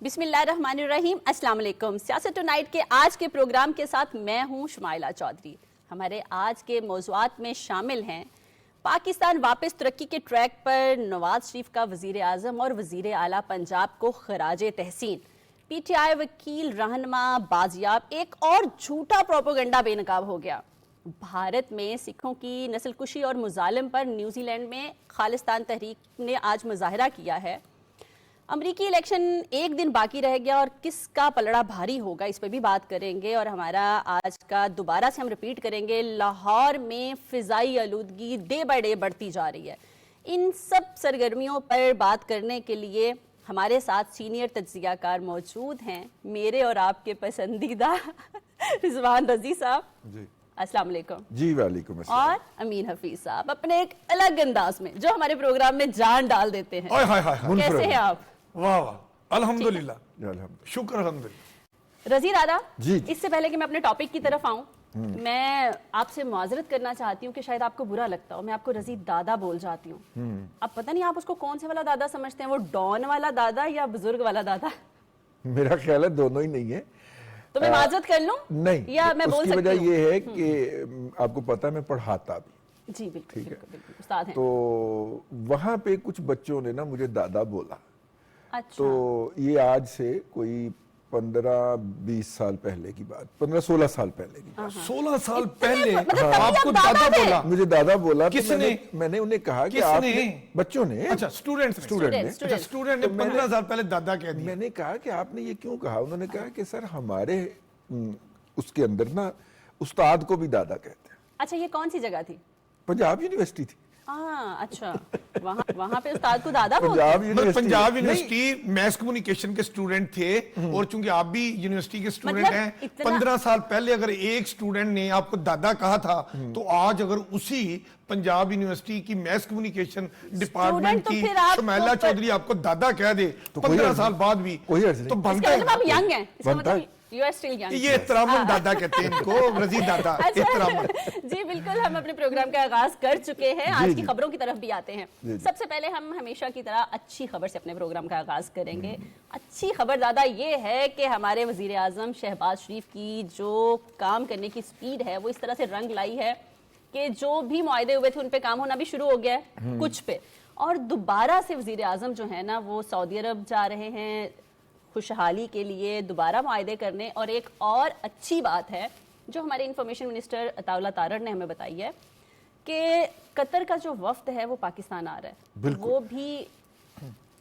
بسم اللہ الرحمن الرحیم. السلام علیکم. سیاست ٹونائٹ کے آج کے پروگرام کے ساتھ میں ہوں شمائلہ چودھری. ہمارے آج کے موضوعات میں شامل ہیں پاکستان واپس ترقی کے ٹریک پر، نواز شریف کا وزیر اعظم اور وزیر اعلیٰ پنجاب کو خراج تحسین، پی ٹی آئی وکیل رہنما بازیاب، ایک اور جھوٹا پروپیگنڈا بے نقاب ہو گیا. بھارت میں سکھوں کی نسل کشی اور مظالم پر نیوزی لینڈ میں خالصتان تحریک نے آج مظاہرہ کیا ہے. امریکی الیکشن ایک دن باقی رہ گیا اور کس کا پلڑا بھاری ہوگا اس پہ بھی بات کریں گے. اور ہمارا آج کا دوبارہ سے ہم ریپیٹ کریں گے، لاہور میں فضائی آلودگی ڈے بائی ڈے بڑھتی جا رہی ہے. ان سب سرگرمیوں پر بات کرنے کے لیے ہمارے ساتھ سینئر تجزیہ کار موجود ہیں، میرے اور آپ کے پسندیدہ رضوان رضی صاحب. جی السلام علیکم. جی وعلیکم السلام. اور امین حفیظ صاحب اپنے ایک الگ انداز میں جو ہمارے پروگرام میں جان ڈال دیتے ہیں. کیسے ہیں آپ؟ واہ واہ الحمدللہ، شکر الحمدللہ. رضی دادا، جی اس سے پہلے کہ میں اپنے ٹاپک کی طرف آؤں، میں آپ سے معذرت کرنا چاہتی ہوں کہ شاید آپ کو برا لگتا ہو، میں آپ کو رضی دادا بول جاتی ہوں. اب پتہ نہیں آپ اس کو کون سے والا دادا سمجھتے ہیں، وہ ڈان والا دادا یا بزرگ والا دادا؟ میرا خیال ہے دونوں ہی نہیں ہے. تو میں معذرت کر لوں نہیں، یا میں بول اس کی سکتی وجہ ہوں؟ یہ ہے کہ آپ کو پتا ہے میں پڑھاتا بھی. جی بالکل بالکل استاد ہیں. تو وہاں پہ کچھ بچوں نے نا مجھے دادا بولا. اچھا. تو یہ آج سے کوئی 15-20 سال پہلے کی بات، 15-16 سال پہلے کی بات. 16 سال پہلے آپ کو دادا بولا؟ مجھے دادا بولا. کس نے؟ میں نے انہیں کہا کہ آپ نے، بچوں نے، اچھا اسٹوڈنٹ نے 15 سال پہلے دادا کہہ دیا. میں نے کہا کہ آپ نے یہ کیوں کہا؟ انہوں نے کہا کہ سر ہمارے اس کے اندر نا استاد کو بھی دادا کہتے ہیں. اچھا یہ کون سی جگہ تھی؟ پنجاب یونیورسٹی تھی. اچھا وہاں پہ استاد کو دادا بولتے ہیں؟ پنجاب یونیورسٹی میس کمیونیکیشن کے اسٹوڈنٹ تھے، اور چونکہ آپ بھی یونیورسٹی کے اسٹوڈنٹ ہیں، 15 سال پہلے اگر ایک اسٹوڈنٹ نے آپ کو دادا کہا تھا، تو آج اگر اسی پنجاب یونیورسٹی کی میس کمیونیکیشن ڈپارٹمنٹ کی شمائلہ چودھری آپ کو دادا کہہ دے 15 سال بعد بھی، تو بنتا ہے. آپ ینگ ہیں، یہ احتراماً دادا کہتے ہیں ان کو، رضی دادا احتراماً. جی بالکل، ہم اپنے پروگرام کا آغاز کر چکے ہیں. آج کی خبروں کی طرف بھی آتے ہیں. سب سے پہلے ہم ہمیشہ کی طرح اچھی خبر سے اپنے پروگرام کا آغاز کریں گے. اچھی خبر دادا یہ ہے کہ ہمارے وزیر اعظم شہباز شریف کی جو کام کرنے کی سپیڈ ہے وہ اس طرح سے رنگ لائی ہے کہ جو بھی معاہدے ہوئے تھے ان پہ کام ہونا بھی شروع ہو گیا ہے کچھ پہ. اور دوبارہ سے وزیر اعظم جو ہے نا وہ سعودی عرب جا رہے ہیں خوشحالی کے لیے، دوبارہ معاہدے کرنے. اور ایک اور اچھی بات ہے جو ہمارے انفارمیشن منسٹر عطا اللہ تارڑ نے ہمیں بتائی ہے کہ قطر کا جو وفد ہے وہ پاکستان آ رہا ہے، وہ بھی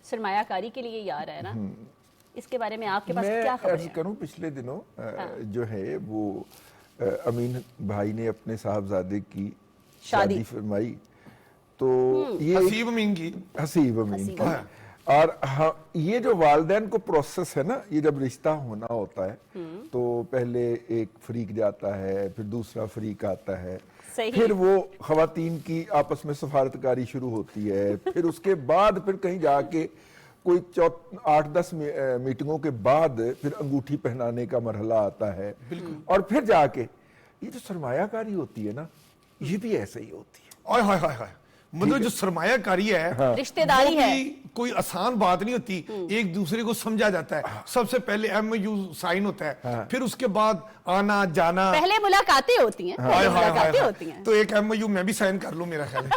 سرمایہ کاری کے لیے ہی آ رہا ہے نا. اس کے بارے میں آپ کے پاس کیا خبر ہے؟ میں کروں، پچھلے دنوں جو ہے وہ امین بھائی نے اپنے صاحبزادے کی شادی فرمائی. تو یہ حسیب امین کی، حسیب امین کی، اور یہ جو والدین کو پروسیس ہے نا، یہ جب رشتہ ہونا ہوتا ہے تو پہلے ایک فریق جاتا ہے، پھر دوسرا فریق آتا ہے، پھر وہ خواتین کی آپس میں سفارتکاری شروع ہوتی ہے، پھر اس کے بعد پھر کہیں جا کے کوئی 8-10 میٹنگوں کے بعد پھر انگوٹھی پہنانے کا مرحلہ آتا ہے، اور پھر جا کے یہ جو سرمایہ کاری ہوتی ہے نا یہ بھی ایسے ہی ہوتی ہے. مطلب جو سرمایہ کاری ہے، رشتہ داری ہے، کوئی آسان بات نہیں ہوتی. ایک دوسرے کو سمجھا جاتا ہے. سب سے پہلے ایم او یو سائن ہوتا ہے، پھر اس کے بعد آنا جانا، پہلے ملاقاتیں ہوتی ہیں. تو ایک ایم او یو میں بھی سائن کر لوں، میرا خیال ہے.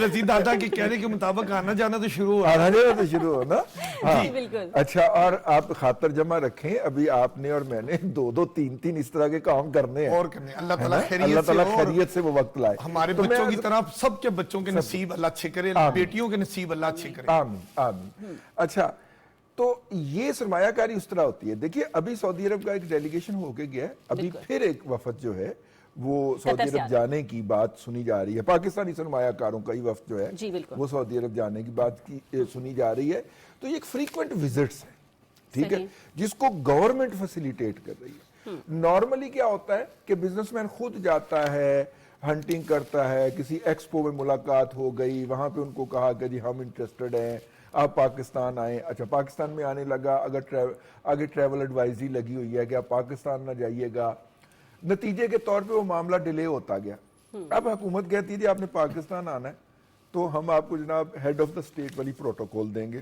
رضی دادا کے کہنے کے مطابق آنا جانا تو شروع ہونا. جی بالکل. اچھا، اور آپ خاطر جمع رکھیں، ابھی آپ نے اور میں نے 2-3 اس طرح کے کام کرنے ہیں، اور کرنے. اللہ تعالیٰ خیریت سے وہ وقت لائے. ہمارے بچوں کی طرف سب کے بچوں کے نصیب اللہ اچھے کرے، بیٹیوں کے نصیب اللہ اچھے کرے. آمین آمین. اچھا، تو یہ سرمایہ کاری اس طرح ہوتی ہے. دیکھیے ابھی سعودی عرب کا ایک ڈیلیگیشن ہو کے گیا ہے، ابھی پھر ایک وفد جو ہے وہ سعودی عرب جانے کی بات سنی جا رہی ہے. پاکستانی سرمایہ کاروں کا ہی وفد جو ہے وہ سعودی عرب جانے کی بات سنی جا رہی ہے. تو یہ ایک فریکوینٹ وزٹس ہے، ٹھیک ہے، جس کو گورنمنٹ فیسیلیٹیٹ کر رہی ہے. نارملی کیا ہوتا ہے کہ بزنس مین خود جاتا ہے، ہنٹنگ کرتا ہے، کسی ایکسپو میں ملاقات ہو گئی، وہاں پہ ان کو کہا کہ جی ہم انٹرسٹڈ ہیں، آپ پاکستان آئیں. اچھا، پاکستان میں آنے لگا، اگر آگے ٹریول ایڈوائزری لگی ہوئی ہے کہ آپ پاکستان نہ جائیے گا. نتیجے کے طور پہ وہ معاملہ ڈیلے ہوتا گیا. اب حکومت کہتی تھی آپ نے پاکستان آنا ہے تو ہم آپ کو جناب ہیڈ آف دا اسٹیٹ والی پروٹوکول دیں گے.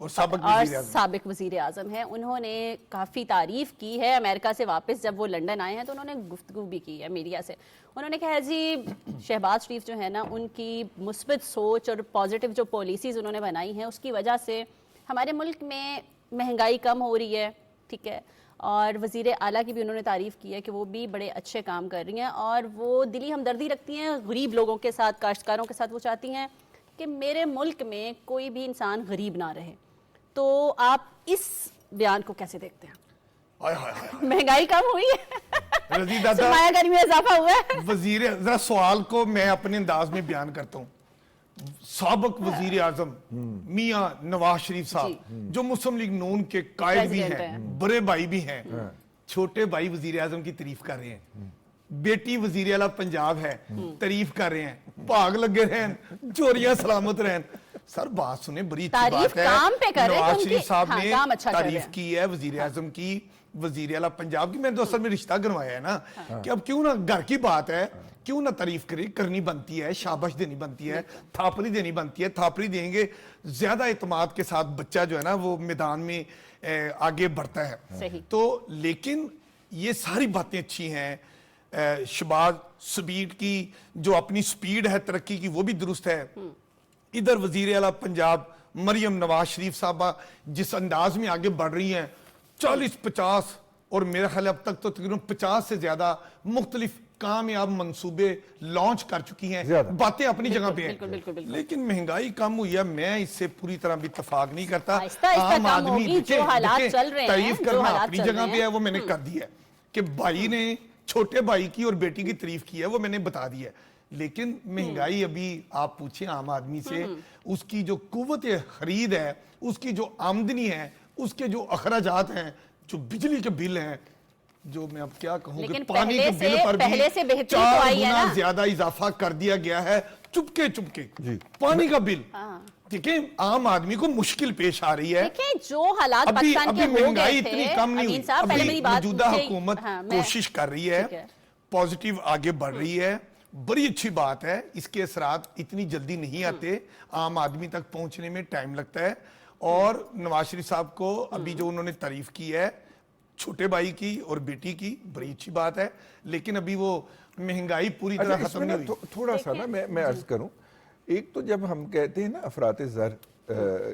اور سابق وزیر اعظم ہیں. انہوں نے کافی تعریف کی ہے امریکہ سے واپس جب وہ لنڈن آئے ہیں تو انہوں نے گفتگو بھی کی ہے میڈیا سے. انہوں نے کہا جی شہباز شریف جو ہے نا ان کی مثبت سوچ اور پازیٹیو جو پالیسیز انہوں نے بنائی ہیں اس کی وجہ سے ہمارے ملک میں مہنگائی کم ہو رہی ہے. ٹھیک ہے. اور وزیر اعلیٰ کی بھی انہوں نے تعریف کی ہے کہ وہ بھی بڑے اچھے کام کر رہی ہیں اور وہ دلی ہمدردی رکھتی ہیں غریب لوگوں کے ساتھ, کاشتکاروں کے ساتھ. وہ چاہتی ہیں کہ میرے ملک میں کوئی بھی انسان غریب نہ رہے. تو آپ اس بیان کو کیسے دیکھتے ہیں؟ مہنگائی کم ہوئی ہے, سرمایہ کاری میں اضافہ ہوا ہے. وزیر ذرا سوال کو میں اپنے انداز میں بیان کرتا ہوں. سابق وزیر اعظم میاں نواز شریف صاحب جو مسلم لیگ نون کے قائد بھی ہیں, بڑے بھائی بھی ہیں, چھوٹے بھائی وزیر اعظم کی تعریف کر رہے ہیں, بیٹی وزیر اعلیٰ پنجاب ہے تعریف کر رہے ہیں, بھاگ لگے رہن, چوریاں سلامت رہن. سر بات سنیں, بڑی اچھی بات ہے. نواز شریف صاحب نے تعریف کی ہے وزیر اعظم کی, وزیر اعلیٰ پنجاب کی. میں تو اصل میں رشتہ گنوایا ہے نا کہ اب کیوں نہ گھر کی بات ہے, کیوں نہ تعریف کرنی بنتی ہے, شاباش دینی بنتی ہے, تھاپڑی دینی بنتی ہے. تھاپڑی دیں گے زیادہ اعتماد کے ساتھ بچہ جو ہے نا وہ میدان میں آگے بڑھتا ہے. تو لیکن یہ ساری باتیں اچھی ہیں. شہباز سپیڈ کی جو اپنی سپیڈ ہے ترقی کی وہ بھی درست ہے. ادھر وزیر اعلیٰ پنجاب مریم نواز شریف صاحبہ جس انداز میں آگے بڑھ رہی ہیں, 40-50 اور میرا خیال اب تک تو تقریباً 50 سے زیادہ مختلف کامیاب منصوبے لانچ کر چکی ہیں. باتیں اپنی جگہ پہ ہیں لیکن مہنگائی کم ہوئی ہے, میں اس سے پوری طرح بھی اتفاق نہیں کرتا. عام آدمی تعریف کرنا اپنی جگہ پہ ہے, وہ میں نے کر دی ہے کہ بھائی نے چھوٹے بھائی کی اور بیٹی کی تعریف کی ہے, وہ میں نے بتا دی ہے. لیکن مہنگائی ابھی آپ پوچھیں عام آدمی سے, اس کی جو قوت خرید ہے, اس کی جو آمدنی ہے, اس کے جو اخراجات ہیں, جو بجلی کے بل ہیں, جو میں اب کیا کہوں کہ پانی کے بل پر بھی 4 گنا زیادہ اضافہ کر دیا گیا ہے چپکے پانی کا بل. دیکھیں عام آدمی کو مشکل پیش آ رہی ہے. دیکھیں جو حالات پاکستان کے ہو گئے تھے, مہنگائی اتنی کم نہیں ہوئی. ابھی موجودہ حکومت کوشش کر رہی ہے, پازیٹیو آگے بڑھ رہی ہے, بڑی اچھی بات ہے. اس کے اثرات اتنی جلدی نہیں آتے, عام آدمی تک پہنچنے میں ٹائم لگتا ہے. اور نواز شریف صاحب کو ابھی جو انہوں نے تعریف کی ہے چھوٹے بھائی کی اور بیٹی کی, بڑی اچھی بات ہے. لیکن ابھی وہ مہنگائی پوری طرح ختم نہیں ہوئی. تھوڑا سا نا میں عرض کروں, ایک تو جب ہم کہتے ہیں نا افراط زر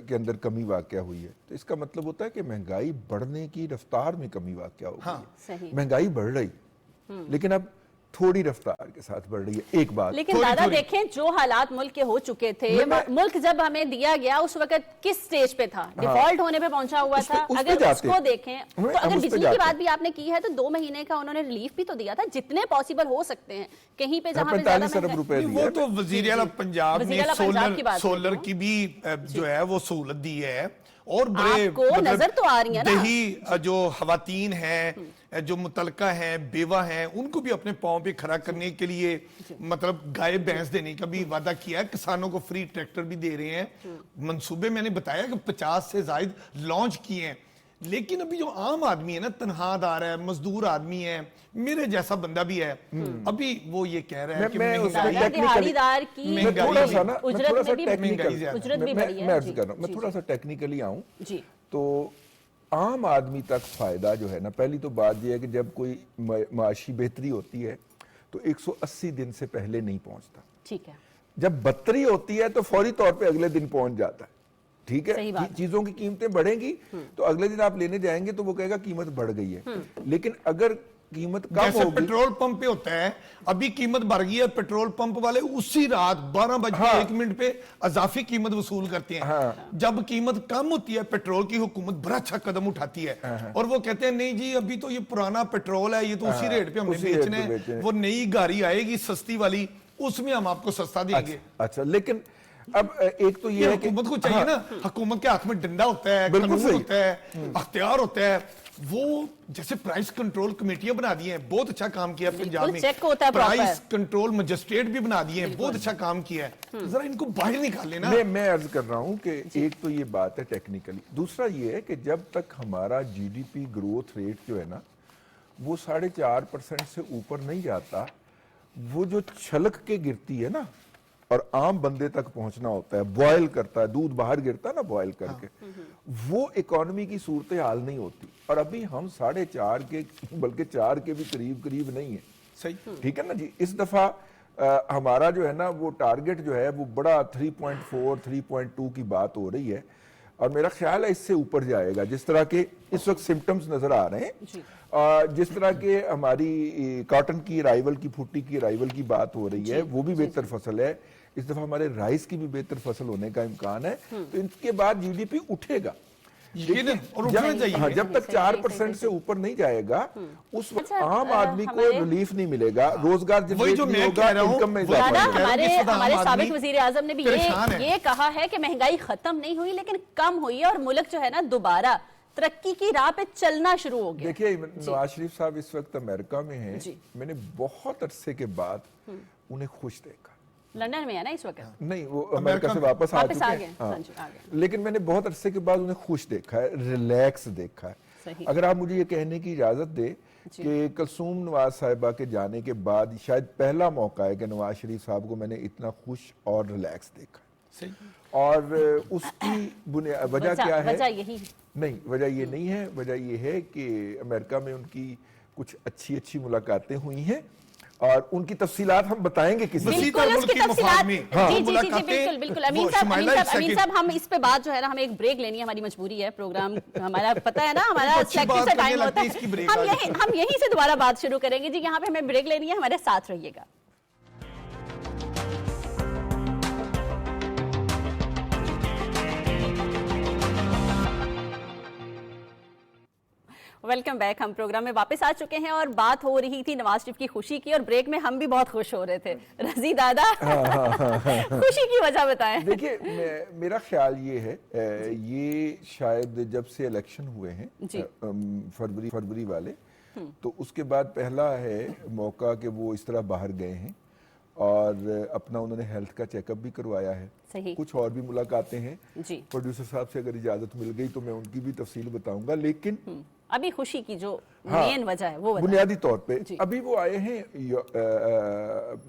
کے اندر کمی واقع ہوئی ہے تو اس کا مطلب ہوتا ہے کہ مہنگائی بڑھنے کی رفتار میں کمی واقع ہو گئی ہے. مہنگائی بڑھ رہی لیکن اب تھوڑی رفتار کے ساتھ بڑھ رہی ہے. ایک بات لیکن دادا دیکھیں جو حالات ملک کے ہو چکے تھے, ملک جب ہمیں دیا گیا اس وقت کس سٹیج پہ تھا, ڈیفالٹ ہونے پہ پہنچا ہوا تھا. اگر اس کو دیکھیں تو اگر بجلی کی بات بھی آپ نے کی ہے تو 2 مہینے کا انہوں نے ریلیف بھی تو دیا تھا, جتنے پاسبل ہو سکتے ہیں کہیں پہ جہاں پہ 45 ارب روپے دی ہے. وہ تو وزیر اعلیٰ پنجاب نے سولر کی بھی جو ہے وہ سہولت دی ہے. اور بڑے نظر تو آ رہی ہے نا, دیہی جو خواتین ہیں جو متعلقہ ہیں, بیوہ ہیں, ان کو بھی اپنے پاؤں پہ کھڑا کرنے کے لیے مطلب گائے بھینس دینے کا بھی وعدہ کیا ہے. کسانوں کو فری ٹریکٹر بھی دے رہے ہیں. منصوبے میں نے بتایا کہ 50 سے زائد لانچ کیے ہیں. لیکن ابھی جو عام آدمی ہے نا, تنہا دار ہے, مزدور آدمی ہے, میرے جیسا بندہ بھی ہے, ابھی وہ یہ کہہ رہا ہے کہ میں تھوڑا سا ٹیکنیکلی آؤں تو عام آدمی تک فائدہ جو ہے نا, پہلی تو بات یہ ہے کہ جب کوئی معاشی بہتری ہوتی ہے تو 180 دن سے پہلے نہیں پہنچتا. ٹھیک ہے. جب بدتری ہوتی ہے تو فوری طور پہ اگلے دن پہنچ جاتا ہے. ٹھیک ہے, چیزوں کی قیمتیں بڑھیں گی تو اگلے دن آپ لینے جائیں گے تو وہ کہے گا قیمت بڑھ گئی ہے. لیکن اگر قیمت کم جیسے ہوگی, پیٹرول پمپ پہ ہوتا ہے, ابھی قیمت بڑھ گئی ہے, پیٹرول پمپ والے اسی رات 12:01 پہ اضافی قیمت وصول کرتے ہیں. جب قیمت کم ہوتی ہے پیٹرول کی, حکومت بڑا اچھا قدم اٹھاتی ہے اور وہ کہتے ہیں نہیں جی ابھی تو یہ پرانا پیٹرول ہے, یہ تو اسی ریٹ پہ ہم نے بیچنا ہے, وہ نئی گاڑی آئے گی سستی والی, اس میں ہم آپ کو سستا دیں گے. اچھا لیکن اب ایک تو یہ ہے کہ حکومت کو چاہیے نا, حکومت کے ہاتھ میں ڈنڈا ہوتا ہے, قانون ہوتا ہے, اختیار ہوتا ہے. وہ جیسے پرائس کنٹرول کمیٹیاں بنا دی ہیں, بہت اچھا کام کیا ہے پنجاب میں. پرائس کنٹرول مجسٹریٹ بھی بنا دیے ہیں, بہت اچھا کام کیا ہے. ذرا ان کو باہر نکال لینا. میں عرض کر رہا ہوں کہ ایک تو یہ بات ہے ٹیکنیکلی, دوسرا یہ ہے کہ جب تک ہمارا G D P growth rate جو ہے نا وہ 4.5% سے اوپر نہیں جاتا, وہ جو چھلک کے گرتی ہے نا اور عام بندے تک پہنچنا ہوتا ہے, بوائل کرتا ہے, دودھ باہر گرتا ہے نا بوائل کر کے, وہ اکانومی کی صورتحال نہیں ہوتی. اور ابھی ہم 4.5 کے بلکہ 4 کے بھی قریب نہیں ہیں. صحیح, ٹھیک ہے نا جی. اس دفعہ ہمارا جو ہے نا وہ ٹارگٹ جو ہے وہ بڑا 3.4 3.2 کی بات ہو رہی ہے, اور میرا خیال ہے اس سے اوپر جائے گا. جس طرح کے اس وقت سمٹمز نظر آ رہے ہیں, جس طرح کے ہماری کاٹن کی ارائیول کی, بھٹی کی ارائیول کی بات ہو رہی ہے, وہ بھی بہتر فصل ہے. اس دفعہ ہمارے رائس کی بھی بہتر فصل ہونے کا امکان ہے. تو ان کے بعد جی ڈی پی اٹھے گا, جب تک 4% سے اوپر نہیں جائے گا اس وقت عام آدمی کو ریلیف نہیں ملے گا, روزگار جنریٹ نہیں ہوگا, انکم میں اضافہ نہیں ہوگا. ہمارے سابق وزیر اعظم نے بھی یہ کہا ہے کہ مہنگائی ختم نہیں ہوئی لیکن کم ہوئی ہے, اور ملک جو ہے نا دوبارہ ترقی کی راہ پہ چلنا شروع ہو گیا. دیکھیے نواز شریف صاحب اس وقت امریکہ میں ہیں, میں نے بہت عرصے کے بعد انہیں خوش دیکھا. لندن میں ہے نا اس وقت؟ نہیں, وہ امریکہ سے واپس آ چکے ہیں, لیکن میں نے بہت عرصے کے بعد انہیں خوش دیکھا ہے, ریلیکس دیکھا ہے. اگر آپ مجھے یہ کہنے کی اجازت دے کہ کلثوم نواز صاحبہ کے جانے کے بعد شاید پہلا موقع ہے کہ نواز شریف صاحب کو میں نے اتنا خوش اور ریلیکس دیکھا. اور اس کی وجہ کیا ہے؟ نہیں, وجہ یہ نہیں ہے. وجہ یہ ہے کہ امریکہ میں ان کی کچھ اچھی ملاقاتیں ہوئی ہیں, اور ان کی تفصیلات ہم بتائیں گے کسی بالکل. امین صاحب ہم اس پہ بات جو ہے نا, ہمیں ایک بریک لینی ہے, ہماری مجبوری ہے, پروگرام ہمارا پتہ ہے نا, ہمارا سلیکٹڈ سے ٹائم ہوتا ہے. ہم یہیں سے دوبارہ بات شروع کریں گے جی. یہاں پہ ہمیں بریک لینی ہے, ہمارے ساتھ رہیے گا. Welcome back. ہم پروگرام میں واپس آ چکے ہیں اور بات ہو رہی تھی نواز شریف کی خوشی کی, اور بریک میں ہم بھی بہت خوش ہو رہے تھے. رضی دادا خوشی کی وجہ بتائیں. دیکھیے میرا خیال یہ ہے, یہ شاید جب سے الیکشن ہوئے ہیں فروری والے, تو اس کے بعد پہلا ہے موقع کہ وہ اس طرح باہر گئے ہیں, اور اپنا انہوں نے ہیلتھ کا چیک اپ بھی کروایا ہے. کچھ اور بھی ملاقاتیں ہیں. پروڈیوسر صاحب سے اگر اجازت مل گئی تو میں ان کی بھی تفصیل بتاؤں گا, لیکن ابھی خوشی کی جو مین وجہ ہے وہ بنیادی طور پہ ابھی وہ آئے ہیں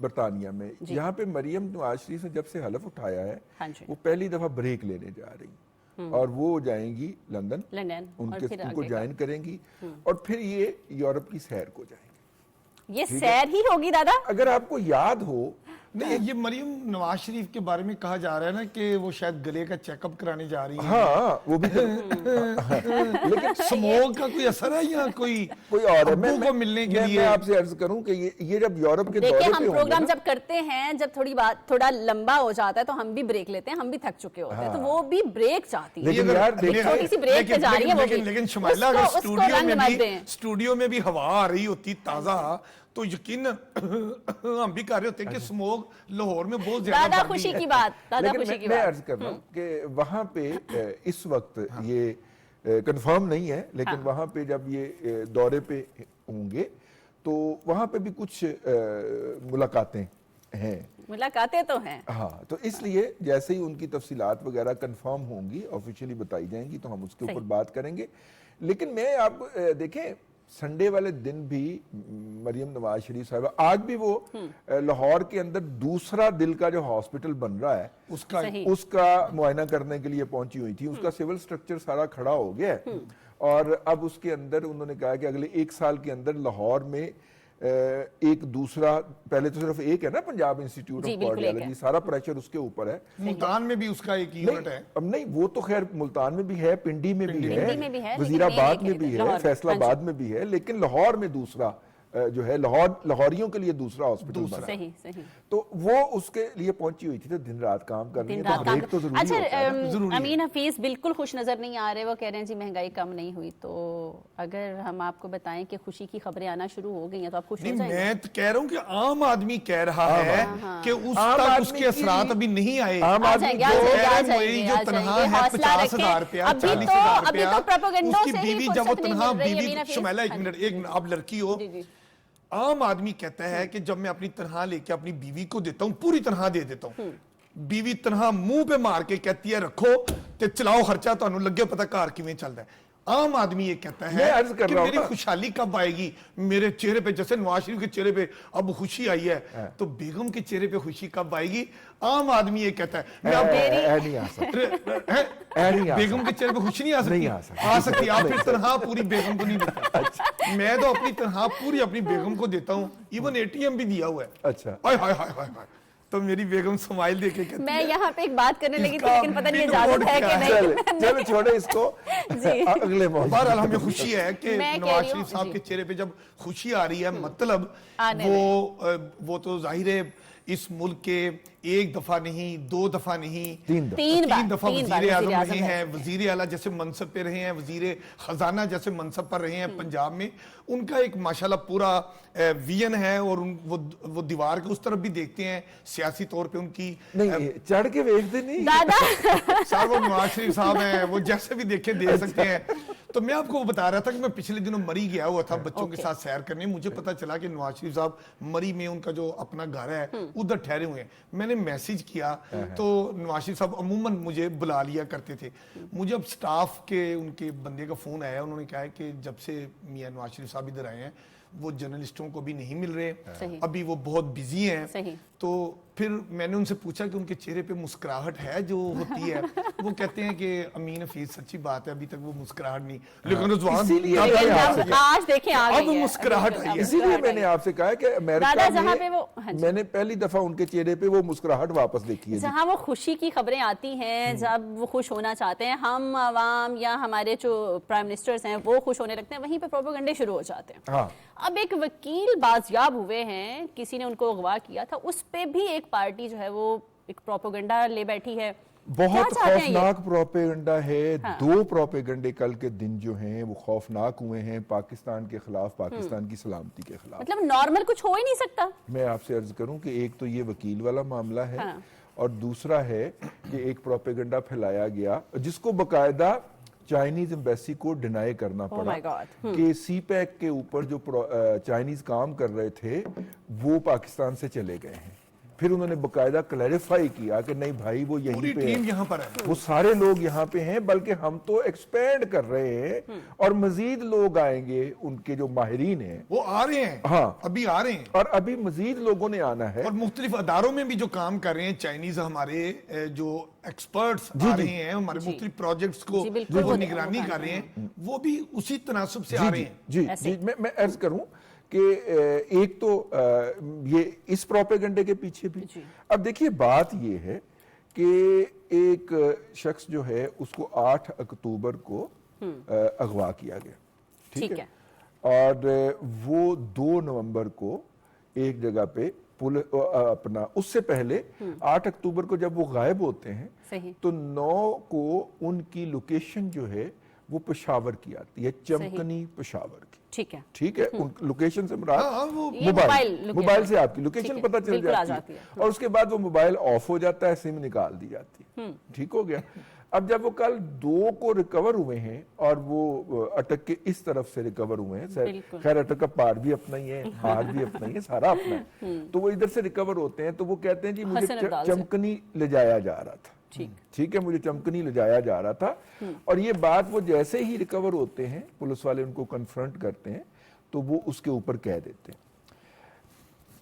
برطانیہ میں. یہاں پہ مریم نواز شریف نے جب سے حلف اٹھایا ہے وہ پہلی دفعہ بریک لینے جا رہی, اور وہ جائیں گی لندن, ان کو جوائن کریں گی, اور پھر یہ یورپ کی سیر کو جائیں گی. یہ سیر ہی ہوگی دادا. اگر آپ کو یاد ہو, نہیں, یہ مریم نواز شریف کے بارے میں کہا جا رہا ہے نا کہ وہ شاید گلے کا چیک اپ کرانے جا رہی ہیں. ہاں وہ بھی, لیکن سموگ کا کوئی اثر ہے یا کوئی اور ہے. میں ملنے کے لیے میں آپ سے عرض کروں کہ یہ جب یورپ کے دورے پہ ہم پروگرام جب کرتے ہیں, جب تھوڑا لمبا ہو جاتا ہے تو ہم بھی بریک لیتے ہیں, ہم بھی تھک چکے ہوتے ہیں, تو وہ بھی بریک چاہتی ہے. چھوٹی سی بریک پہ جا رہی ہے, لیکن شمائلہ اگر اسٹوڈیو میں بھی ہوا آ رہی ہوتی تازہ تو یقین ہم بھی کہہ رہے ہوتے ہیں کہ سموگ لاہور میں بہت زیادہ خوشی کی بات. لیکن میں عرض کر رہا ہوں کہ وہاں پہ اس وقت یہ کنفرم نہیں ہے, لیکن وہاں پہ جب یہ دورے پہ ہوں گے تو وہاں پہ بھی کچھ ملاقاتیں ہیں. ملاقاتیں تو ہیں. ہاں, تو اس لیے جیسے ہی ان کی تفصیلات وغیرہ کنفرم ہوں گی, آفیشیلی بتائی جائیں گی, تو ہم اس کے اوپر بات کریں گے. لیکن میں آپ دیکھیں سنڈے والے دن بھی مریم نواز شریف صاحبہ, آج بھی وہ لاہور کے اندر دوسرا دل کا جو ہاسپٹل بن رہا ہے اس کا معائنہ کرنے کے لیے پہنچی ہوئی تھی. اس کا سول سٹرکچر سارا کھڑا ہو گیا ہے, اور اب اس کے اندر انہوں نے کہا کہ اگلے 1 سال کے اندر لاہور میں ایک دوسرا, پہلے تو صرف ایک ہے نا پنجاب انسٹیٹیوٹ آف کارڈیالوجی, سارا پریشر اس کے اوپر ہے. ملتان میں بھی اس کا ایک یونٹ ہے. اب نہیں, وہ تو خیر ملتان میں بھی ہے, پنڈی میں بھی ہے, وزیر آباد میں بھی ہے, فیصل آباد میں بھی ہے, لیکن لاہور میں دوسرا جو ہے لاہوریوں کے لیے دوسرا ہاسپٹل بنا. صحیح. تو وہ اس کے لیے پہنچی ہوئی تھی, تو دن رات کام کر رہی ہے, تو ضروری اچھا. ہے. امین حفیظ بالکل خوش نظر نہیں آ رہے, وہ کہہ رہے ہیں جی مہنگائی کم نہیں ہوئی. تو اگر ہم آپ کو بتائیں کہ خوشی کی خبریں آنا شروع ہو گئی ہیں تو آپ خوش ہو جائیں گے؟ میں تو کہہ رہا ہوں کہ عام آدمی کہہ رہا ہے کہ اس کے اثرات ابھی نہیں آئے. جو تنہا ہے 50,000 روپیہ 40,000 روپیہ, اس کی بیوی جب وہ تنہا بیوی, شمائلہ ایک منٹ, آپ لڑکی ہو, عام آدمی کہتا ہے کہ جب میں اپنی تنہا لے کے اپنی بیوی کو دیتا ہوں, پوری تنہا دے دیتا ہوں, بیوی تنہا منہ پہ مار کے کہتی ہے رکھو تے چلاؤ خرچہ, تو انہوں لگے پتہ کار کیویں چل رہا ہے. عام آدمی یہ کہتا میں ہے عرض کر کہ رہا ہوں میری نا، خوشحالی کب آئے گی میرے چہرے پہ، جیسے نواز شریف کے چہرے پہ اب خوشی آئی ہے تو بیگم کے چہرے پہ خوشی کب آئے گی؟ عام آدمی یہ کہتا ہے. میں آپ نہیں آ سکتا، بیگم کے چہرے پہ خوشی نہیں آ نہیں سکتی؟ آ سکتی. آپ پھر تنہا پوری بیگم کو نہیں دیتا. میں تو اپنی تنہا پوری اپنی بیگم کو دیتا ہوں، ایون ATM بھی دیا ہوا ہے. اچھا، ہائے ہائے ہائے ہائے ہائے. تو میری بیگم سمائل دے کے کہتی میں ہے یہاں پہ ایک بات کرنے لگی تھی کا لیکن پتہ نہیں پن اجازت کوڈ ہے کیا کہ ہے؟ نہیں. چلو چھوڑے اس کو، اگلے موضوع. بہرحال ہمیں خوشی ہے کہ میں کہہ نواز رہی ہوں، شریف صاحب جی. کے چہرے پہ جب خوشی آ رہی ہے، مطلب آنے وہ تو ظاہر ہے اس ملک کے ایک دفعہ نہیں، 2 دفعہ نہیں، تین دفعہ. تین دفعہ وزیر اعظم رہے ہے. ہیں، وزیر اعلیٰ جیسے منصب پہ رہے ہیں، وزیر خزانہ جیسے منصب پر رہے ہیں پنجاب میں. ان کا ایک ماشاءاللہ پورا ویژن ہے اور وہ دیوار کے اس طرف بھی دیکھتے ہیں سیاسی طور پہ ان کی. نہیں چڑھ کے دیکھتے نہیں دادا صاحب وہ نواز شریف صاحب ہیں، وہ جیسے بھی دیکھے دے سکتے ہیں. تو میں آپ کو بتا رہا تھا کہ میں پچھلے دنوں مری گیا ہوا تھا بچوں کے ساتھ سیر کرنے. مجھے پتا چلا کہ نواز شریف صاحب مری میں ان کا جو اپنا گھر ہے ادھر ٹھہرے ہوئے ہیں. میں نے میسیج کیا تو نواز شریف صاحب عموماً مجھے بلا لیا کرتے تھے. مجھے اب سٹاف کے ان کے بندے کا فون آیا، انہوں نے کہا ہے کہ جب سے میاں نواز شریف صاحب ادھر آئے ہیں وہ جرنلسٹوں کو بھی نہیں مل رہے، ابھی وہ بہت بزی ہیں. تو پھر میں نے ان سے پوچھا کہ ان کے چہرے پہ مسکراہٹ ہے جو ہوتی ہے؟ وہ کہتے ہیں کہ امین حفیظ سچی بات ہے ابھی تک وہ مسکراہٹ نہیں، لیکن رضوان اسی لیے آج دیکھیں آ اب گئی ہے. مسکراہٹ آئی ہے. اسی لیے میں نے آپ سے کہا کہ دادا جہاں پہ امریکہ وہ میں میں نے پہلی دفعہ ان کے چہرے پہ وہ مسکراہٹ واپس دیکھی ہے. جہاں وہ خوشی کی خبریں آتی ہیں، جب وہ خوش ہونا چاہتے ہیں، ہم عوام یا ہمارے جو پرائم منسٹرز ہیں وہ خوش ہونے لگتے ہیں، وہیں پہ پروپیگنڈے شروع ہو جاتے ہیں. ہاں، اب ایک وکیل بازیاب ہوئے ہیں، کسی نے ان کو اغوا کیا تھا، اس پہ بھی ایک پارٹی جو ہے وہ ایک پروپیگنڈا لے بیٹھی ہے. بہت خوفناک پروپیگنڈا ہے. 2 پروپیگنڈے کل کے دن جو ہیں وہ خوفناک ہوئے ہیں پاکستان کے خلاف، پاکستان کی سلامتی کے خلاف. مطلب نارمل کچھ ہو ہی نہیں سکتا. میں آپ سے عرض کروں کہ ایک تو یہ وکیل والا معاملہ ہے اور دوسرا ہے کہ ایک پروپیگنڈا پھیلایا گیا جس کو باقاعدہ چائنیز ایمبیسی کو ڈینائی کرنا پڑا کہ سی پیک کے اوپر جو چائنیز کام کر رہے تھے وہ پاکستان سے چلے گئے ہیں. پھر انہوں نے باقاعدہ کلیریفائی کیا کہ نہیں بھائی وہ یہیں پہ ٹیم یہاں پر ہے، وہ سارے لوگ یہاں پہ ہیں، بلکہ ہم تو ایکسپینڈ کر رہے ہیں اور مزید لوگ آئیں گے. ان کے جو ماہرین ہیں وہ آ رہے ہیں، ہاں ابھی آ رہے ہیں اور ابھی مزید لوگوں نے آنا ہے. اور مختلف اداروں میں بھی جو کام کر رہے ہیں چائنیز ہمارے جو ایکسپرٹس آ رہے ہیں، ہمارے مختلف پروجیکٹس کو وہ نگرانی کر رہے ہیں، وہ بھی اسی تناسب سے آ رہے ہیں. جی میں عرض کروں کہ ایک تو یہ اس پروپیگنڈے کے پیچھے بھی. اب دیکھیے بات یہ ہے کہ ایک شخص جو ہے اس کو 8 اکتوبر کو اغوا کیا گیا، ٹھیک ہے، اور وہ 2 نومبر کو ایک جگہ پہ اپنا اس سے پہلے 8 اکتوبر کو جب وہ غائب ہوتے ہیں تو 9 کو ان کی لوکیشن جو ہے وہ پشاور کی آتی ہے، چمکنی پشاور کی. ٹھیک ہے، ان لوکیشن سے مراد موبائل سے آپ کی لوکیشن پتہ چل جاتی ہے اور اس کے بعد وہ موبائل آف ہو جاتا ہے، سم نکال دی جاتی ہے. ٹھیک ہو گیا. اب جب وہ کل 2 کو ریکور ہوئے ہیں اور وہ اٹک کے اس طرف سے ریکور ہوئے ہیں، خیر اٹک کا پار بھی اپنا ہی ہے، ہار بھی اپنا ہی ہے، سارا اپنا ہے، تو وہ ادھر سے ریکور ہوتے ہیں تو وہ کہتے ہیں جی مجھے چمکنی لے جایا جا رہا تھا. ٹھیک ہے، مجھے چمکنی لے جایا جا رہا تھا. اور یہ بات وہ جیسے ہی ریکور ہوتے ہیں پولیس والے ان کو کنفرنٹ کرتے ہیں تو وہ اس کے اوپر کہہ دیتے ہیں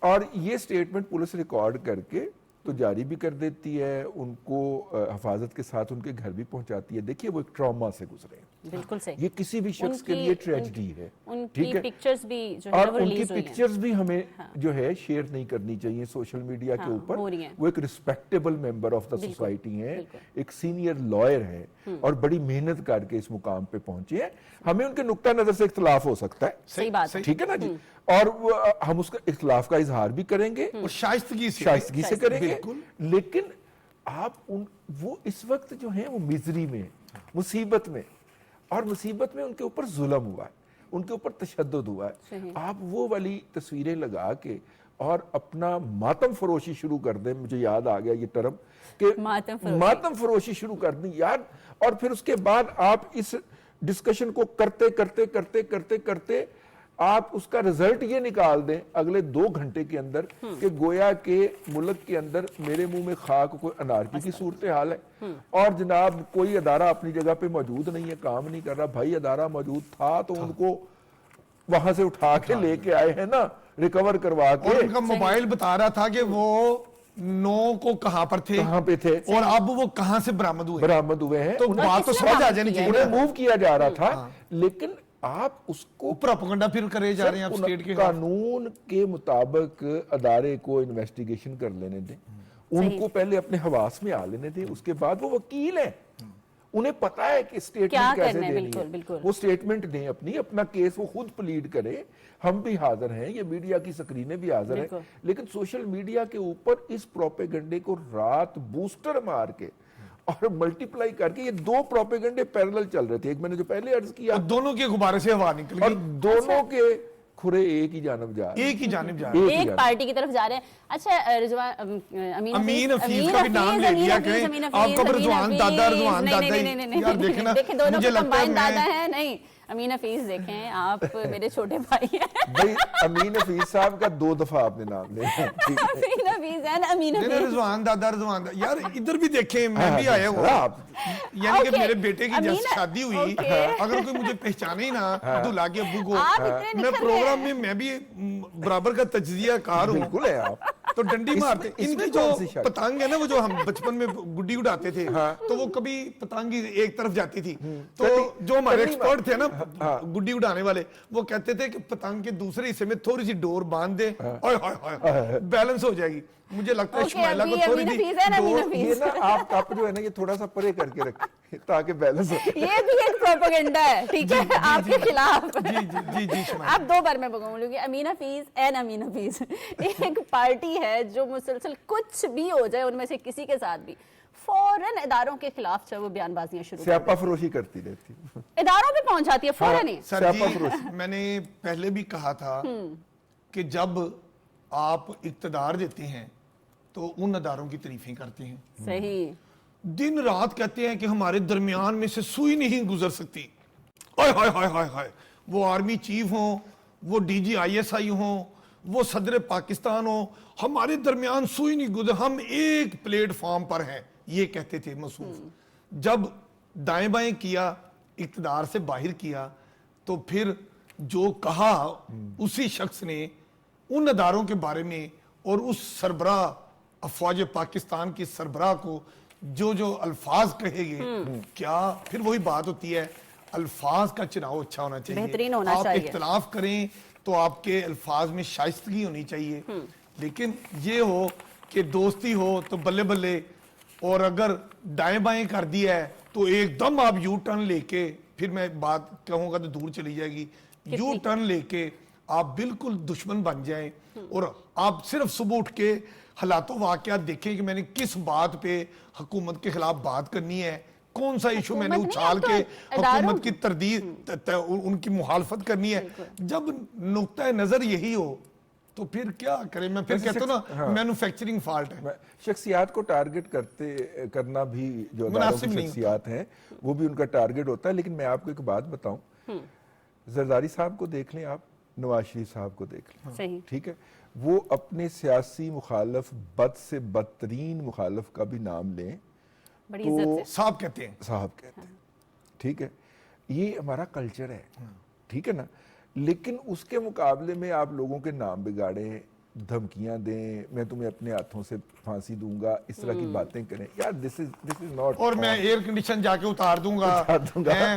اور یہ سٹیٹمنٹ پولیس ریکارڈ کر کے تو جاری بھی کر دیتی ہے، ان کو حفاظت کے ساتھ ان کے گھر بھی پہنچاتی ہے. دیکھیے وہ ایک ٹراما سے گزرے ہیں، بالکل صحیح. یہ کسی بھی شخص کے لیے ٹریجڈی ہے. ان کی پکچرز بھی جو ہے اور وہ ان کی ریلیز ہوئی ہیں، پکچرز بھی ہمیں جو ہے شیئر نہیں کرنی چاہیے سوشل میڈیا کے اوپر. وہ ایک respectable member of the society ہیں، ایک سینئر لائر ہے اور بڑی محنت کر کے اس مقام پہ پہنچے ہیں. ہمیں ان کے نقطہ نظر سے اختلاف ہو سکتا ہے، صحیح بات ہے، ٹھیک ہے نا جی، اور ہم اس کا اختلاف کا اظہار بھی کریں گے اور شائستگی سے کریں گے. لیکن آپ وہ اس وقت جو ہیں وہ مزری میں، مصیبت میں، اور مصیبت میں ان کے اوپر ظلم ہوا ہے، ان کے اوپر تشدد ہوا ہے. آپ وہ والی تصویریں لگا کے اور اپنا ماتم فروشی شروع کر دیں. مجھے یاد آ گیا یہ ٹرم کہ ماتم فروشی شروع کر دیں یار، اور پھر اس کے بعد آپ اس ڈسکشن کو کرتے کرتے کرتے کرتے کرتے آپ اس کا رزلٹ یہ نکال دیں اگلے 2 گھنٹے کے اندر کہ گویا کہ ملک کے اندر میرے منہ میں خاک کوئی انارکی کی صورتحال ہے اور جناب کوئی ادارہ اپنی جگہ پہ موجود نہیں ہے, کام نہیں کر رہا. بھائی ادارہ موجود تھا تو ان کو وہاں سے اٹھا کے لے کے آئے ہیں نا, ریکور کروا کے. اور ان کا موبائل بتا رہا تھا کہ وہ 9 کو کہاں پر تھے, کہاں پہ تھے, اور اب وہ کہاں سے برآمد ہوئے ہیں. تو بات تو سمجھ آ جانی چاہیے. انہیں موو کیا جا رہا تھا, لیکن آپ اس کو پروپیگنڈا پھر کرے جا رہے ہیں آپ اسٹیٹ کے. قانون کے مطابق ادارے کو انویسٹیگیشن کر لینے دیں, ان کو پہلے اپنے حواس میں آ لینے دیں, اس کے بعد وہ وکیل ہیں, انہیں پتا ہے کہ اسٹیٹمنٹ کیسے دینی ہے. وہ اسٹیٹمنٹ دیں اپنا کیس وہ خود پلیڈ کرے. ہم بھی حاضر ہیں, یہ میڈیا کی سکرینیں بھی حاضر ہیں, لیکن سوشل میڈیا کے اوپر اس پروپیگنڈے کو رات بوسٹر مار کے اور ملٹیپلائی کر کے, یہ 2 پروپیگنڈے پیرلل چل رہے تھے. ایک میں نے جو پہلے عرض کیا, دونوں کے غبارے سے ہوا نکل گئی, اور دونوں کے کھرے ایک ہی جانب جا رہے ہیں, ایک ہی جانب جا رہے ہیں, ایک پارٹی کی طرف جا رہے ہیں. اچھا رضوان, امین حفیظ کا بھی نام لے لیا کریں آپ کا. رضوان دادا, رضوان دادا یار دیکھنا, مجھے لگتا ہے دادا ہے نہیں, امین حفیظ دیکھیں آپ میرے چھوٹے بھائی ہیں. بھائی امین حفیظ صاحب کا 2 دفعہ آپ نے نام لیا. امین حفیظ ہے نا, امین حفیظ. رضوان دادا, رضوان دادا, یار ادھر بھی دیکھیں, میں بھی آیا ہوا, یعنی کہ میرے بیٹے کی جب شادی ہوئی, اگر کوئی مجھے پہچانے ہی نا دلہا کے ابو کو, میں پروگرام میں بھی برابر کا تجزیہ کار ہوں. بالکل ہے آپ, تو ڈنڈی مارتے. ان کی جو پتنگ ہے نا, وہ جو ہم بچپن میں گڈی اڑاتے تھے, تو وہ کبھی پتنگ ایک طرف جاتی تھی, تو جو ہمارے ایکسپرٹ تھے نا گڈی اڑانے والے, وہ کہتے تھے کہ پتنگ کے دوسرے حصے میں تھوڑی سی ڈور باندھ دے, بیلنس ہو جائے گی. مجھے لگتا ہے شمائلہ کو تھوڑی سی ڈور, یہ نا آپ کپ جو ہے نا یہ تھوڑا سا پرے کر کے رکھیں تاکہ بیلنس ہو. یہ بھی ایک پروپیگنڈا ہے, ٹھیک ہے, آپ کے خلاف. جی آپ 2 بار میں بگوں گی. امین حفیظ این امین حفیظ ایک پارٹی ہے جو مسلسل کچھ بھی ہو جائے ان میں سے کسی کے ساتھ بھی فوراً اداروں کے خلاف جو وہ بیان بازیاں شروع سیاپا فروشی کرتی رہتی, اداروں پہ پہنچ جاتی ہے فوراً ہی. سر جی, میں نے پہلے بھی کہا تھا کہ جب آپ اقتدار دیتے ہیں تو ان اداروں کی تعریفیں کرتے ہیں, صحیح, دن رات کہتے ہیں کہ ہمارے درمیان میں سے سوئی نہیں گزر سکتی. ہائے ہائے ہائے ہائے, وہ آرمی چیف ہوں, وہ ڈی جی ISI ہوں, وہ صدر پاکستان ہوں, ہمارے درمیان سوئی نہیں گزر, ہم ایک پلیٹ فارم پر ہیں, یہ کہتے تھے موصوف. جب دائیں بائیں کیا, اقتدار سے باہر کیا, تو پھر جو کہا اسی شخص نے ان اداروں کے بارے میں اور اس سربراہ افواج پاکستان کی سربراہ کو جو الفاظ کہے گے, کیا پھر وہی بات ہوتی ہے, الفاظ کا چناؤ اچھا ہونا چاہیے, بہترین ہونا آپ چاہیے. اختلاف کریں تو آپ کے الفاظ میں شائستگی ہونی چاہیے, لیکن یہ ہو کہ دوستی ہو تو بلے بلے, اور اگر دائیں بائیں کر دیا ہے تو ایک دم آپ یو ٹرن لے کے, پھر میں بات کہوں گا تو دور چلی جائے گی, یو ٹرن لے کے آپ بالکل دشمن بن جائیں, اور آپ صرف صبح اٹھ کے حالات و واقعات دیکھیں کہ میں نے کس بات پہ حکومت کے خلاف بات کرنی ہے, کون سا ایشو میں نے اچھال کے حکومت کی تردید ان کی مخالفت کرنی ہے. جب نقطہ نظر یہی ہو تو پھر کیا کریں, میں پھر کہتا ہوں نا مینوفیکچرنگ فالٹ ہے. شخصیات کو ٹارگٹ کرنا بھی جو شخصیات ہیں وہ بھی ان کا ٹارگٹ ہوتا ہے. لیکن میں آپ کو ایک بات بتاؤں, زرداری صاحب کو دیکھ لیں, آپ نواز شریف صاحب کو دیکھ لیں, ٹھیک ہے, وہ اپنے سیاسی مخالف بد سے بدترین مخالف کا بھی نام لیں تو صاحب کہتے ہیں, ٹھیک ہے, یہ ہمارا کلچر ہے, ٹھیک ہے نا. لیکن اس کے مقابلے میں آپ لوگوں کے نام بگاڑیں, دھمکیاں دیں, میں تمہیں اپنے ہاتھوں سے پھانسی دوں گا, اس طرح کی باتیں کریں, یار this is not, اور میں ایئر کنڈیشن جا کے اتار دوں گا,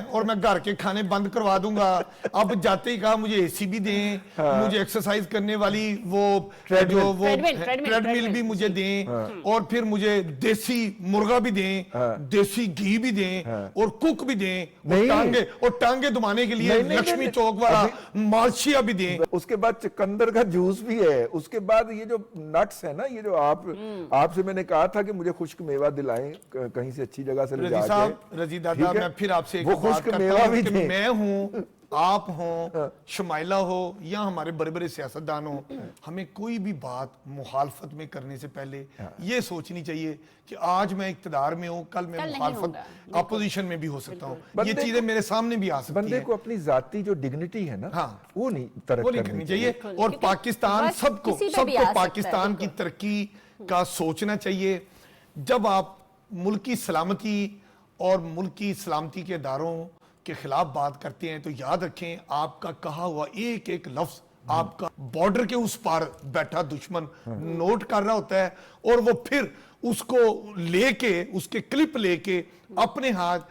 اور میں گھر کے کھانے بند کروا دوں گا. اب جاتے ہی کہا مجھے AC بھی دیں, مجھے ایکسرسائز کرنے والی وہ ٹریڈ مل بھی مجھے دیں, اور پھر مجھے دیسی مرغا بھی دیں, دیسی گھی بھی دیں, اور کوک بھی دیں, اور ٹانگے دمانے کے لیے لکشمی چوک والا مالشیا بھی دیں. اس کے بعد چکندر کا جوس بھی ہے, اس کے بعد یہ جو نٹس ہے نا, یہ جو آپ سے میں نے کہا تھا کہ مجھے خشک میوہ دلائیں کہیں سے اچھی جگہ سے لے جا کے. رضی دادا, میں پھر آپ سے ایک وہ بات خشک کرتا میوہ ہوں بھی کہ دیں. میں ہوں آپ ہوں، شمائلہ ہو یا ہمارے بڑے بڑے سیاستدان ہوں، ہمیں کوئی بھی بات مخالفت میں کرنے سے پہلے یہ سوچنی چاہیے کہ آج میں اقتدار میں ہوں، کل میں مخالفت اپوزیشن میں بھی ہو سکتا ہوں، یہ چیزیں میرے سامنے بھی آ سکتی ہیں. بندے کو اپنی ذاتی جو ڈگنیٹی ہے نا وہ نہیں ترک کرنی چاہیے. اور پاکستان سب کو پاکستان کی ترقی کا سوچنا چاہیے. جب آپ ملک کی سلامتی اور ملک کی سلامتی کے اداروں کے خلاف بات کرتے ہیں تو یاد رکھیں آپ کا کہا ہوا ایک ایک لفظ آپ کا بارڈر کے اس پار بیٹھا دشمن نوٹ کر رہا ہوتا ہے، اور وہ پھر اس کو لے کے، اس کے کلپ لے کے اپنے ہاتھ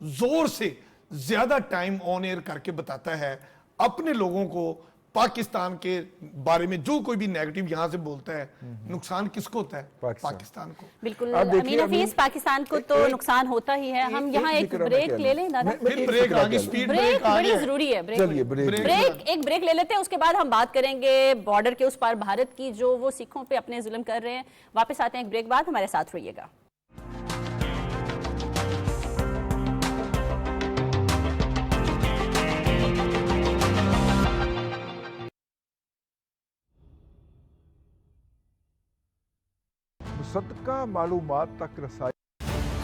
زور سے زیادہ ٹائم آن ایئر کر کے بتاتا ہے اپنے لوگوں کو پاکستان کے بارے میں. جو کوئی بھی نیگیٹو یہاں سے بولتا ہے، نقصان کس کو ہوتا ہے؟ پاکستان کو. بالکل امین حفیظ، پاکستان کو تو نقصان ہوتا ہی ہے. ہم یہاں ایک بریک لے لیں دادا، پھر بریک آگے سپیڈ بریک بڑی ضروری ہے. ایک بریک لے لیتے ہیں، اس کے بعد ہم بات کریں گے بارڈر کے اس پار بھارت کی جو وہ سکھوں پہ اپنے ظلم کر رہے ہیں. واپس آتے ہیں ایک بریک بعد، ہمارے ساتھ رہیے گا. صدقہ معلومات تک رسائی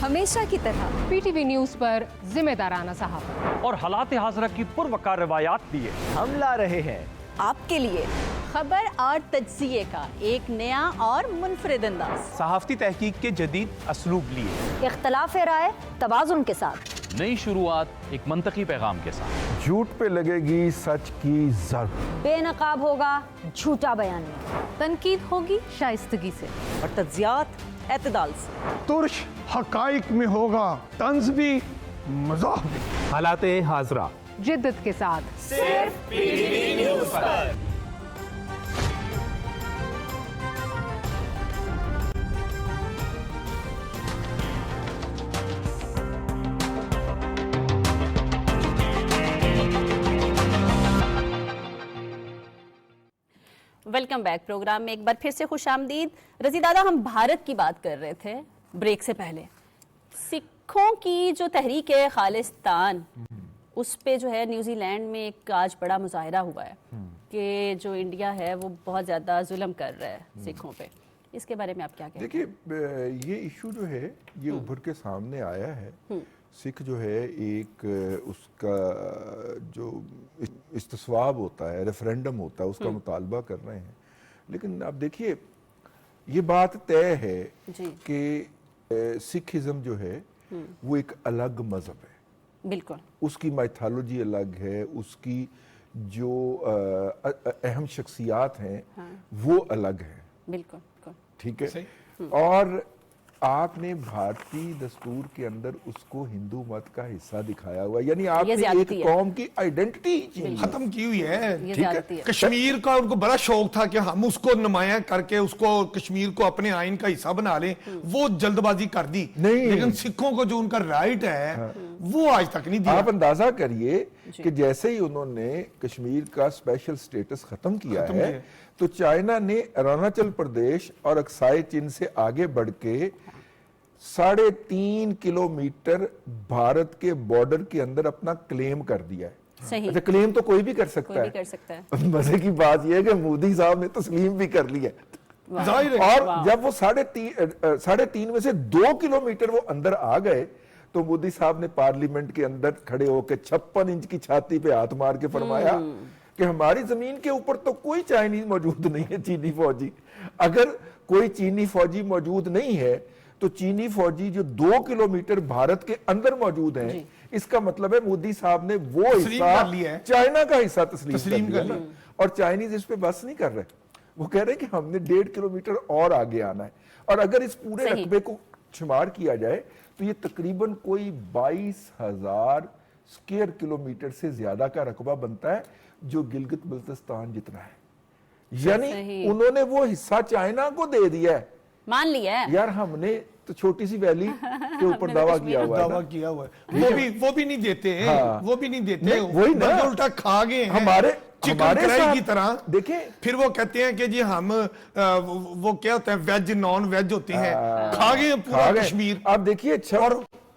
ہمیشہ کی طرح پی ٹی وی نیوز پر ذمہ دارانہ صحافت اور حالات حاضرہ کی پروقار روایات لیے ہم لا رہے ہیں آپ کے لیے خبر اور تجزیے کا ایک نیا اور منفرد انداز. صحافتی تحقیق کے جدید اسلوب لیے اختلاف رائے توازن کے ساتھ، نئی شروعات ایک منطقی پیغام کے ساتھ. جھوٹ پہ لگے گی سچ کی ضرب، بے نقاب ہوگا جھوٹا بیان میں، تنقید ہوگی شائستگی سے اور تجزیات اعتدال سے. ترش حقائق میں ہوگا طنز بھی مزاح بھی. حالات حاضرہ جدت کے ساتھ صرف پی ٹی وی نیوز پر. Welcome back. پروگرام میں ایک بار پھر سے خوش آمدید. رضی دادا، ہم بھارت کی بات کر رہے تھے بریک سے پہلے. سکھوں کی جو تحریک ہے خالصتان، اس پہ جو ہے نیوزی لینڈ میں ایک آج بڑا مظاہرہ ہوا ہے کہ جو انڈیا ہے وہ بہت زیادہ ظلم کر رہا ہے سکھوں پہ. اس کے بارے میں آپ کیا کہتے ہیں؟ دیکھیے یہ ایشو جو ہے یہ ابھر کے سامنے آیا ہے. سکھ جو ہے ایک اس کا جو استصواب ہوتا ہے، ریفرینڈم ہوتا ہے، اس کا مطالبہ کر رہے ہیں. لیکن اب دیکھیے یہ بات طے ہے کہ سکھزم جو ہے وہ ایک الگ مذہب ہے. بالکل. اس کی مائتھالوجی الگ ہے، اس کی جو اہم شخصیات ہیں وہ الگ ہیں. بالکل. ٹھیک ہے. اور آپ نے بھارتی دستور کے اندر اس کو ہندو مت کا حصہ دکھایا ہوا، یعنی آپ نے ایک قوم کی آئیڈینٹی ختم کی ہوئی ہے. کشمیر کا ان کو بڑا شوق تھا کہ ہم اس کو نمایاں کر کے اس کو کشمیر کو اپنے آئین کا حصہ بنا لیں، وہ جلد بازی کر دی. لیکن سکھوں کو جو ان کا رائٹ ہے وہ آج تک نہیں دیا. آپ اندازہ کریے کہ جیسے ہی انہوں نے کشمیر کا اسپیشل سٹیٹس ختم کیا ہے تو چائنا نے اروناچل پردیش اور اکسائی چین سے آگے بڑھ کے 3.5 کلومیٹر بھارت کے بارڈر کے اندر اپنا کلیم کر دیا ہے. اچھا، کلیم تو کوئی بھی کر سکتا ہے. مزے کی بات یہ ہے کہ مودی صاحب نے تسلیم بھی کر لیا. اور جب وہ 3.5 میں سے 2 کلومیٹر وہ اندر آ گئے تو مودی صاحب نے پارلیمنٹ کے اندر کھڑے ہو کے 56 انچ کی چھاتی پہ ہاتھ مار کے فرمایا کہ ہماری زمین کے اوپر تو کوئی چائنیز موجود نہیں ہے، چینی فوجی. اگر کوئی چینی فوجی موجود نہیں ہے تو چینی فوجی جو 2 کلومیٹر بھارت کے اندر موجود ہیں، اس کا مطلب ہے مودی صاحب نے وہ حصہ چائنا کا حصہ تسلیم کر لیا. اور چائنیز اس پہ بس نہیں کر رہے، وہ کہہ رہے کہ ہم نے 1.5 کلومیٹر اور آگے آنا ہے. اور اگر اس پورے رقبے کو شمار کیا جائے تو یہ تقریباً کوئی 22,000 اسکوائر کلومیٹر سے زیادہ کا رقبہ بنتا ہے، جو گلگت بلتستان جتنا ہے. یعنی انہوں نے وہ حصہ چائنا کو دے دیا ہے، مان لیا ہے. یار ہم نے تو چھوٹی سی ویلی کے اوپر دعویٰ کیا ہوا ہے. وہ بھی نہیں دیتے ہیں، وہ بھی نہیں دیتے، وہی نا الٹا کھا گئے ہیں ہمارے کرائی کی طرح. دیکھیں پھر وہ کہتے ہیں کہ جی ہم وہ کیا ہوتا ہے ویج نان ویج ہوتے ہیں، کھا گئے پورا کشمیر. آپ دیکھیے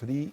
3